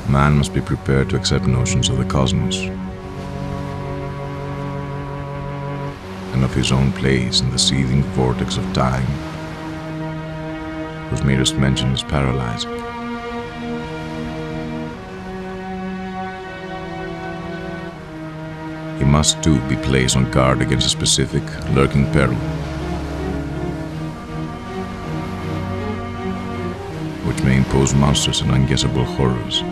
man must be prepared to accept notions of the cosmos and of his own place in the seething vortex of time, whose merest mention is paralyzing. He must too be placed on guard against a specific, lurking peril, which may impose monstrous and unguessable horrors.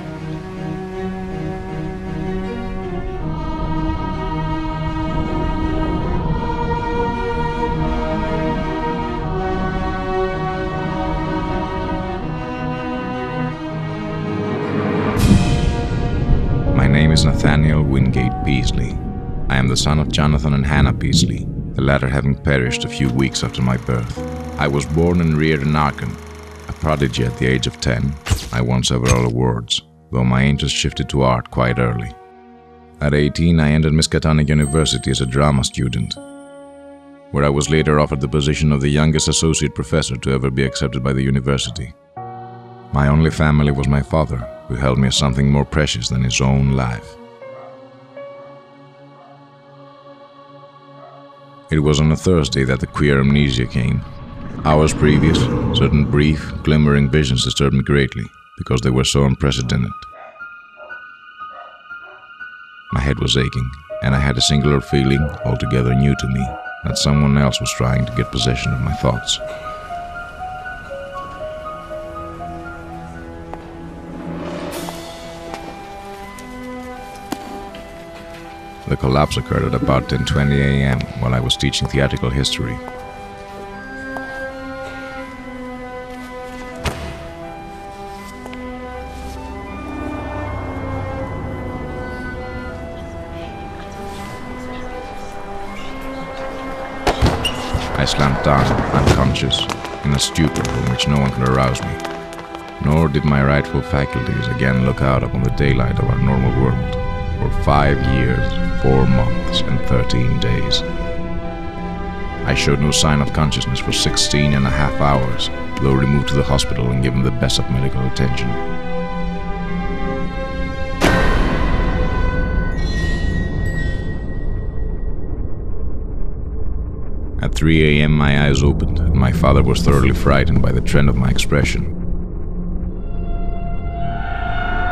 My name is Nathaniel Wingate Peaslee. I am the son of Jonathan and Hannah Peaslee, the latter having perished a few weeks after my birth. I was born and reared in Arkham. A prodigy at the age of 10, I won several awards, though my interest shifted to art quite early. At 18, I entered Miskatonic University as a drama student, where I was later offered the position of the youngest associate professor to ever be accepted by the university. My only family was my father, who held me as something more precious than his own life. It was on a Thursday that the queer amnesia came. Hours previous, certain brief, glimmering visions disturbed me greatly because they were so unprecedented. My head was aching, and I had a singular feeling, altogether new to me, that someone else was trying to get possession of my thoughts. The collapse occurred at about 10:20 a.m. while I was teaching theatrical history. I slumped down, unconscious, in a stupor from which no one could arouse me, nor did my rightful faculties again look out upon the daylight of our normal world for 5 years, 4 months, and 13 days. I showed no sign of consciousness for 16 and a half hours, though removed to the hospital and given the best of medical attention. At 3 a.m. my eyes opened, and my father was thoroughly frightened by the trend of my expression.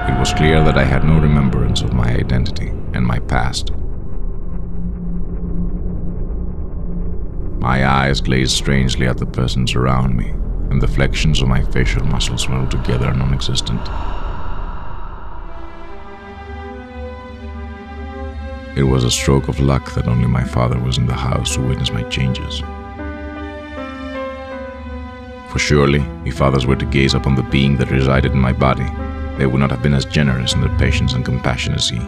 It was clear that I had no remembrance of my identity and my past. My eyes glazed strangely at the persons around me, and the flexions of my facial muscles were altogether non-existent. It was a stroke of luck that only my father was in the house to witness my changes. For surely, if others were to gaze upon the being that resided in my body, they would not have been as generous in their patience and compassion as he.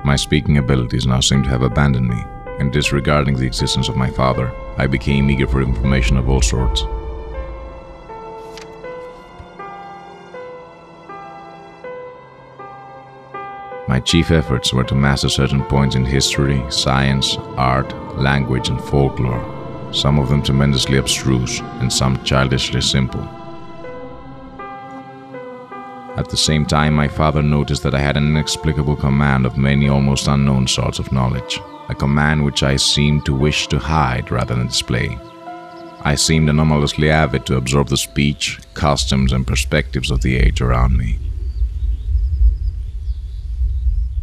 My speaking abilities now seemed to have abandoned me, and disregarding the existence of my father, I became eager for information of all sorts. My chief efforts were to master certain points in history, science, art, language, and folklore, some of them tremendously abstruse and some childishly simple. At the same time, my father noticed that I had an inexplicable command of many almost unknown sorts of knowledge, a command which I seemed to wish to hide rather than display. I seemed anomalously avid to absorb the speech, customs, and perspectives of the age around me,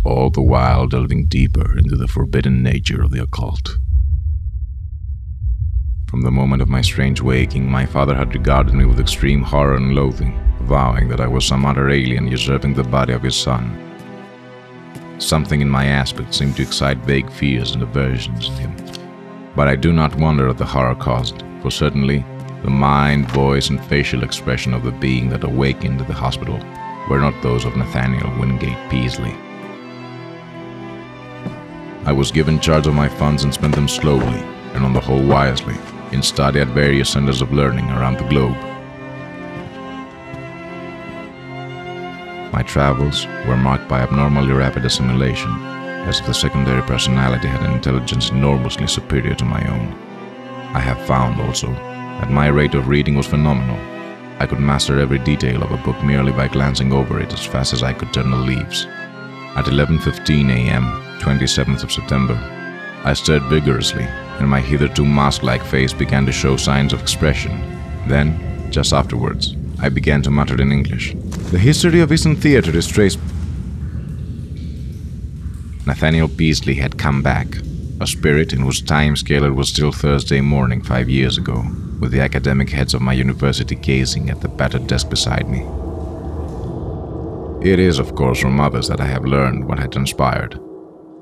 all the while delving deeper into the forbidden nature of the occult. From the moment of my strange waking, my father had regarded me with extreme horror and loathing, vowing that I was some utter alien usurping the body of his son. Something in my aspect seemed to excite vague fears and aversions in him. But I do not wonder at the horror caused, for certainly the mind, voice, and facial expression of the being that awakened at the hospital were not those of Nathaniel Wingate Peaslee. I was given charge of my funds and spent them slowly, and on the whole wisely, in study at various centers of learning around the globe. My travels were marked by abnormally rapid assimilation, as if the secondary personality had an intelligence enormously superior to my own. I have found, also, that my rate of reading was phenomenal. I could master every detail of a book merely by glancing over it as fast as I could turn the leaves. At 11:15 a.m., 27th of September, I stirred vigorously, and my hitherto mask-like face began to show signs of expression. Then, just afterwards, I began to mutter in English. The history of Eastern theater is traced. Nathaniel Peaslee had come back, a spirit in whose time scale it was still Thursday morning 5 years ago, with the academic heads of my university gazing at the battered desk beside me. It is, of course, from others that I have learned what had transpired.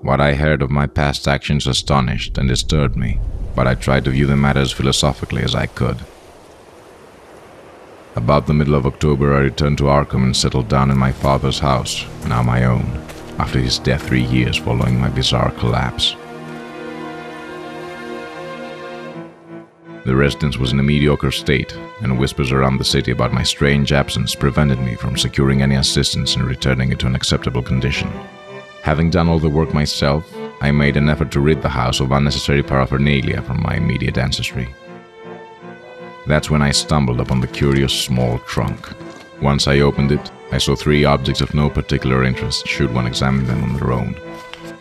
What I heard of my past actions astonished and disturbed me, but I tried to view the matter as philosophically as I could. About the middle of October, I returned to Arkham and settled down in my father's house, now my own, after his death 3 years following my bizarre collapse. The residence was in a mediocre state, and whispers around the city about my strange absence prevented me from securing any assistance in returning it to an acceptable condition. Having done all the work myself, I made an effort to rid the house of unnecessary paraphernalia from my immediate ancestry. That's when I stumbled upon the curious small trunk. Once I opened it, I saw 3 objects of no particular interest should one examine them on their own.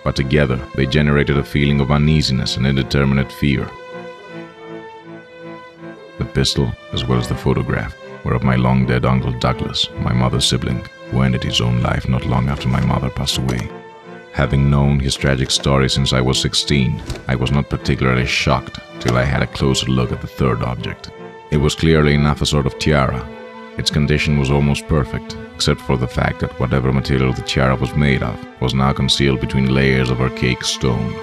But together, they generated a feeling of uneasiness and indeterminate fear. The pistol, as well as the photograph, were of my long-dead Uncle Douglas, my mother's sibling, who ended his own life not long after my mother passed away. Having known his tragic story since I was 16, I was not particularly shocked till I had a closer look at the third object. It was clearly enough a sort of tiara. Its condition was almost perfect, except for the fact that whatever material the tiara was made of was now concealed between layers of archaic stone.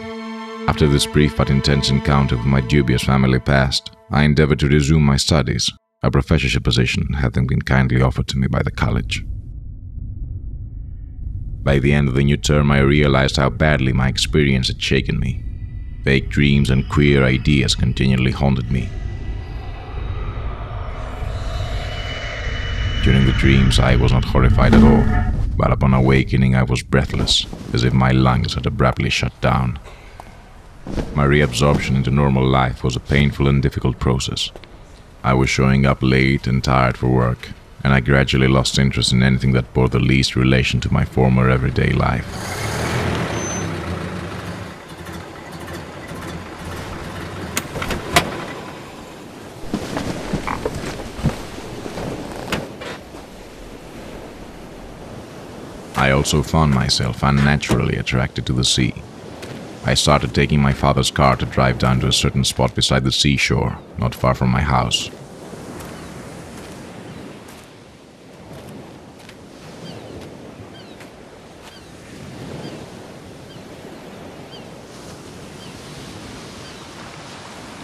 After this brief but intense encounter with my dubious family past, I endeavored to resume my studies, a professorship position having been kindly offered to me by the college. By the end of the new term, I realized how badly my experience had shaken me. Vague dreams and queer ideas continually haunted me. During the dreams, I was not horrified at all, but upon awakening, I was breathless, as if my lungs had abruptly shut down. My reabsorption into normal life was a painful and difficult process. I was showing up late and tired for work, and I gradually lost interest in anything that bore the least relation to my former everyday life. I also found myself unnaturally attracted to the sea. I started taking my father's car to drive down to a certain spot beside the seashore, not far from my house.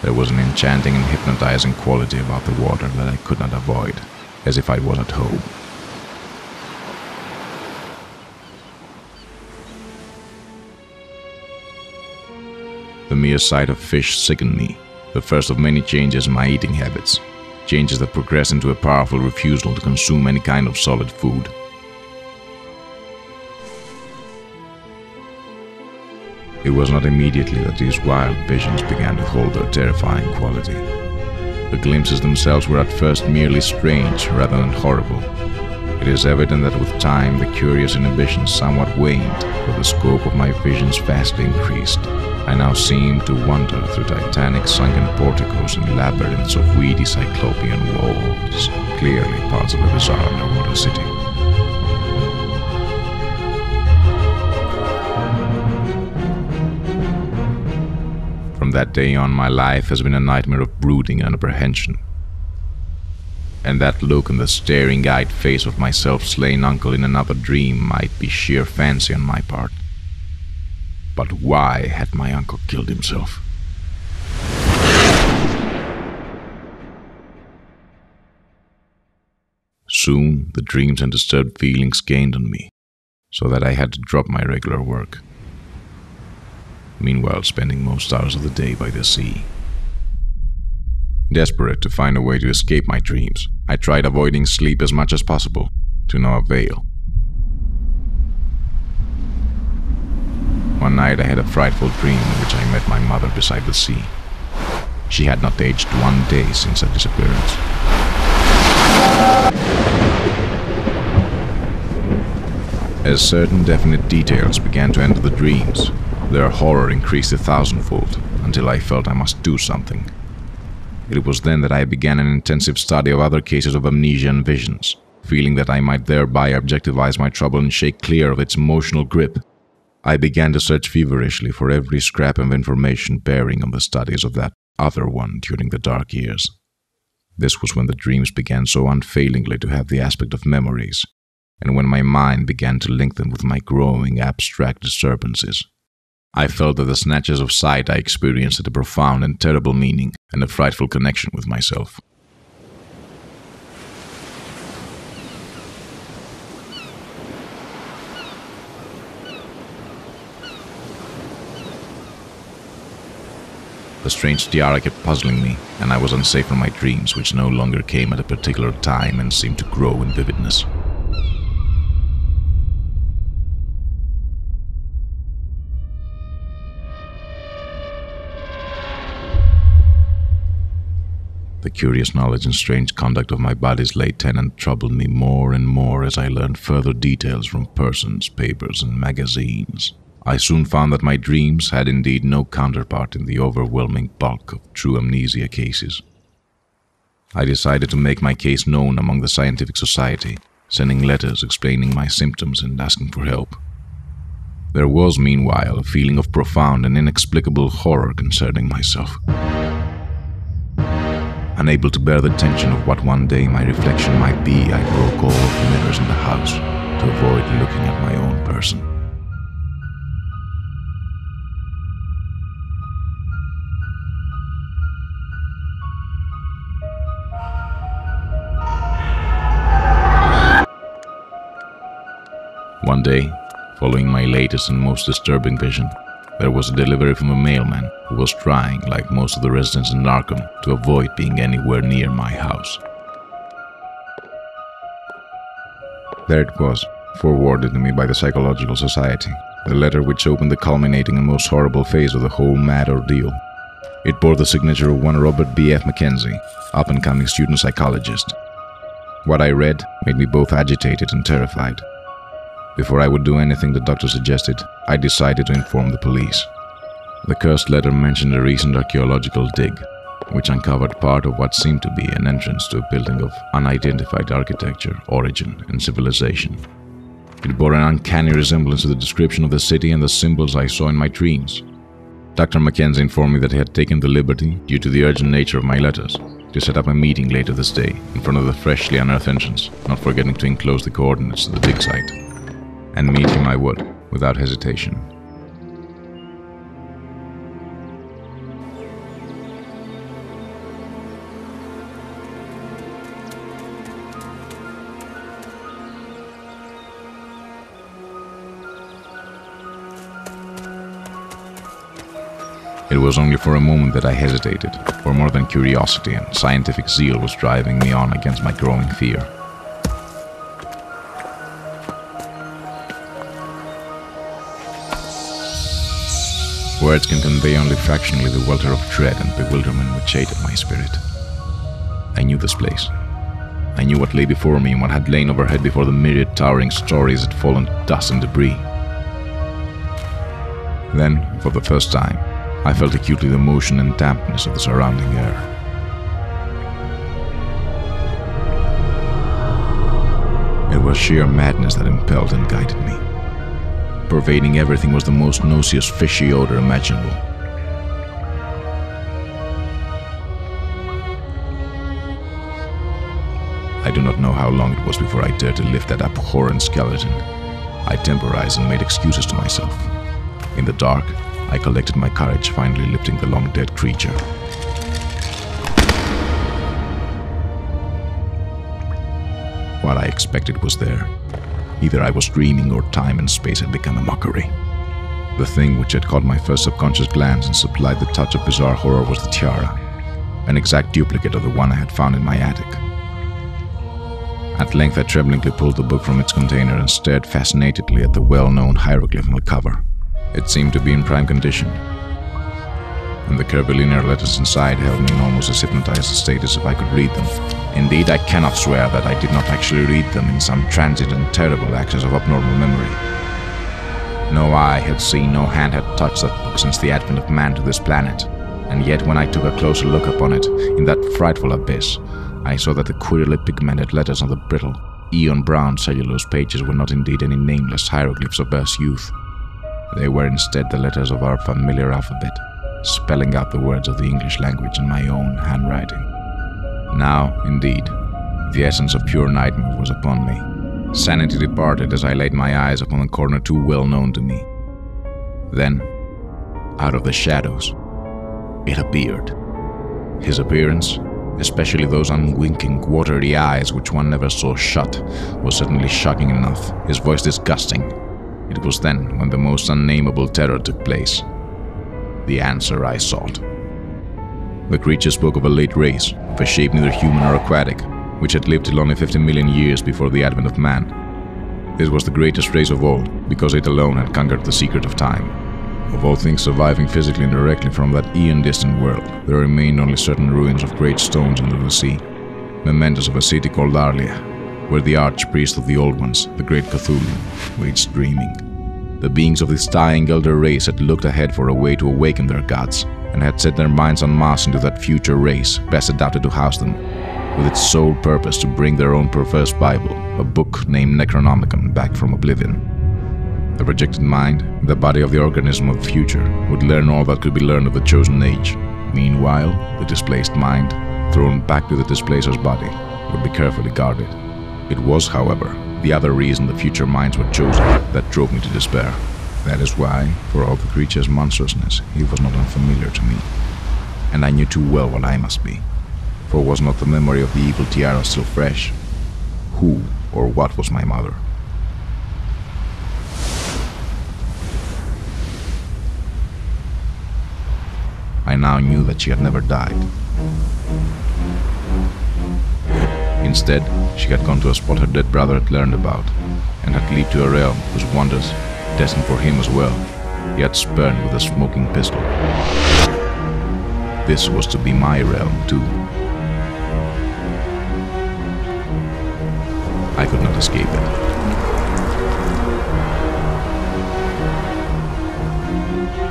There was an enchanting and hypnotizing quality about the water that I could not avoid, as if I was at home. The mere sight of fish sickened me, the first of many changes in my eating habits, changes that progressed into a powerful refusal to consume any kind of solid food. It was not immediately that these wild visions began to hold their terrifying quality. The glimpses themselves were at first merely strange rather than horrible. It is evident that with time the curious inhibitions somewhat waned, for the scope of my visions vastly increased. I now seemed to wander through titanic sunken porticos and labyrinths of weedy cyclopean walls, clearly parts of a bizarre underwater city. From that day on, my life has been a nightmare of brooding and apprehension. And that look in the staring-eyed face of my self-slain uncle in another dream might be sheer fancy on my part. But why had my uncle killed himself? Soon, the dreams and disturbed feelings gained on me, so that I had to drop my regular work. meanwhile spending most hours of the day by the sea. Desperate to find a way to escape my dreams, I tried avoiding sleep as much as possible, to no avail. One night I had a frightful dream in which I met my mother beside the sea. She had not aged 1 day since her disappearance. As certain definite details began to enter the dreams, their horror increased 1,000-fold, until I felt I must do something. It was then that I began an intensive study of other cases of amnesia and visions, feeling that I might thereby objectivize my trouble and shake clear of its emotional grip. I began to search feverishly for every scrap of information bearing on the studies of that other one during the dark years. This was when the dreams began so unfailingly to have the aspect of memories, and when my mind began to link them with my growing abstract disturbances. I felt that the snatches of sight I experienced had a profound and terrible meaning and a frightful connection with myself. The strange tiara kept puzzling me, and I was unsafe from my dreams, which no longer came at a particular time and seemed to grow in vividness. The curious knowledge and strange conduct of my body's late tenant troubled me more and more as I learned further details from persons, papers, and magazines. I soon found that my dreams had indeed no counterpart in the overwhelming bulk of true amnesia cases. I decided to make my case known among the scientific society, sending letters explaining my symptoms and asking for help. There was, meanwhile, a feeling of profound and inexplicable horror concerning myself. Unable to bear the tension of what one day my reflection might be, I broke all of the mirrors in the house to avoid looking at my own person. One day, following my latest and most disturbing vision, there was a delivery from a mailman who was trying, like most of the residents in Narcom, to avoid being anywhere near my house. There it was, forwarded to me by the Psychological Society, the letter which opened the culminating and most horrible phase of the whole mad ordeal. It bore the signature of one Robert B. F. Mackenzie, up-and-coming student psychologist. What I read made me both agitated and terrified. Before I would do anything the doctor suggested, I decided to inform the police. The cursed letter mentioned a recent archaeological dig, which uncovered part of what seemed to be an entrance to a building of unidentified architecture, origin, and civilization. It bore an uncanny resemblance to the description of the city and the symbols I saw in my dreams. Dr. Mackenzie informed me that he had taken the liberty, due to the urgent nature of my letters, to set up a meeting later this day in front of the freshly unearthed entrance, not forgetting to enclose the coordinates to the dig site. And meet him I would, without hesitation. It was only for a moment that I hesitated, for more than curiosity and scientific zeal was driving me on against my growing fear. Words can convey only fractionally the welter of dread and bewilderment which ate at my spirit. I knew this place. I knew what lay before me and what had lain overhead before the myriad towering stories had fallen to dust and debris. Then, for the first time, I felt acutely the motion and dampness of the surrounding air. It was sheer madness that impelled and guided me. Pervading everything was the most nauseous, fishy odor imaginable. I do not know how long it was before I dared to lift that abhorrent skeleton. I temporized and made excuses to myself. In the dark, I collected my courage, finally lifting the long-dead creature. What I expected was there. Either I was dreaming or time and space had become a mockery. The thing which had caught my first subconscious glance and supplied the touch of bizarre horror was the tiara, an exact duplicate of the one I had found in my attic. At length I tremblingly pulled the book from its container and stared fascinatedly at the well-known hieroglyph on the cover. It seemed to be in prime condition, and the curvilinear letters inside held me in almost as hypnotized a state as if I could read them. Indeed, I cannot swear that I did not actually read them in some transient and terrible access of abnormal memory. No eye had seen, no hand had touched that book since the advent of man to this planet, and yet when I took a closer look upon it, in that frightful abyss, I saw that the queerly pigmented letters on the brittle, eon-brown cellulose pages were not indeed any nameless hieroglyphs of Earth's youth. They were instead the letters of our familiar alphabet, spelling out the words of the English language in my own handwriting. Now, indeed, the essence of pure nightmare was upon me. Sanity departed as I laid my eyes upon a corner too well known to me. Then, out of the shadows, it appeared. His appearance, especially those unwinking, watery eyes which one never saw shut, was certainly shocking enough, his voice disgusting. It was then when the most unnameable terror took place. The answer I sought. The creature spoke of a late race, of a shape neither human nor aquatic, which had lived till only 50 million years before the advent of man. This was the greatest race of all, because it alone had conquered the secret of time. Of all things surviving physically and directly from that eon-distant world, there remained only certain ruins of great stones under the sea, mementos of a city called Arlia, where the arch-priest of the Old Ones, the great Cthulhu, waits dreaming. The beings of this dying elder race had looked ahead for a way to awaken their gods, and had set their minds en masse into that future race best adapted to house them, with its sole purpose to bring their own perverse Bible, a book named Necronomicon, back from oblivion. The projected mind, the body of the organism of the future, would learn all that could be learned of the chosen age. Meanwhile, the displaced mind, thrown back to the displacer's body, would be carefully guarded. It was, however, the other reason the future minds were chosen that drove me to despair. That is why, for all the creature's monstrousness, he was not unfamiliar to me. And I knew too well what I must be. For was not the memory of the evil tiara still fresh? Who or what was my mother? I now knew that she had never died. Instead, she had gone to a spot her dead brother had learned about, and had leaped to a realm whose wonders, destined for him as well, he had spurned with a smoking pistol. This was to be my realm, too. I could not escape it.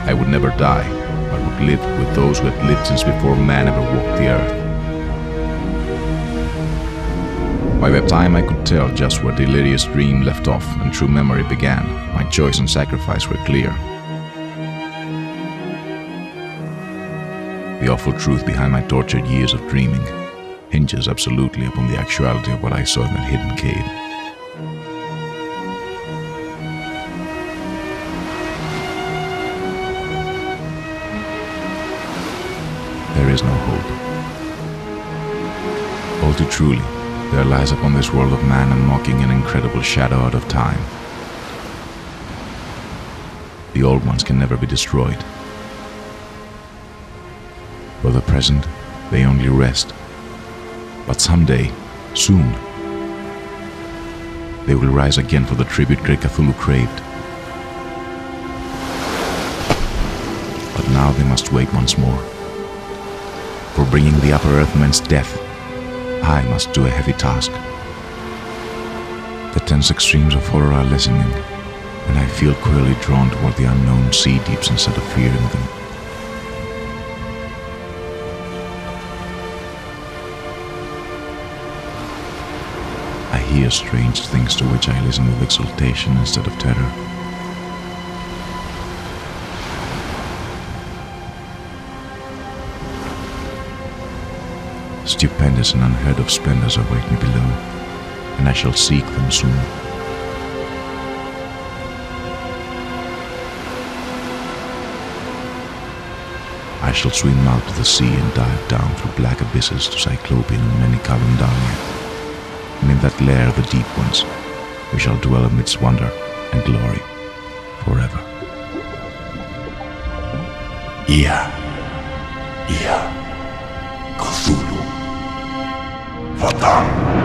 I would never die, but would live with those who had lived since before man ever walked the earth. By the time I could tell just where delirious dream left off and true memory began, my choice and sacrifice were clear. The awful truth behind my tortured years of dreaming hinges absolutely upon the actuality of what I saw in that hidden cave. There is no hope. All too truly, there lies upon this world of man a mocking and incredible shadow out of time. The old ones can never be destroyed. For the present, they only rest. But someday, soon, they will rise again for the tribute great Cthulhu craved. But now they must wait once more. For bringing the upper earthmen's death, I must do a heavy task. The tense extremes of horror are lessening, and I feel queerly drawn toward the unknown sea deeps instead of fearing them. I hear strange things to which I listen with exultation instead of terror. Stupendous and unheard of splendors await me below, and I shall seek them soon. I shall swim out to the sea and dive down through black abysses to Cyclopean and many-colored Dalia. And in that lair of the deep ones, we shall dwell amidst wonder and glory forever. Ia Cthulhu Fatang.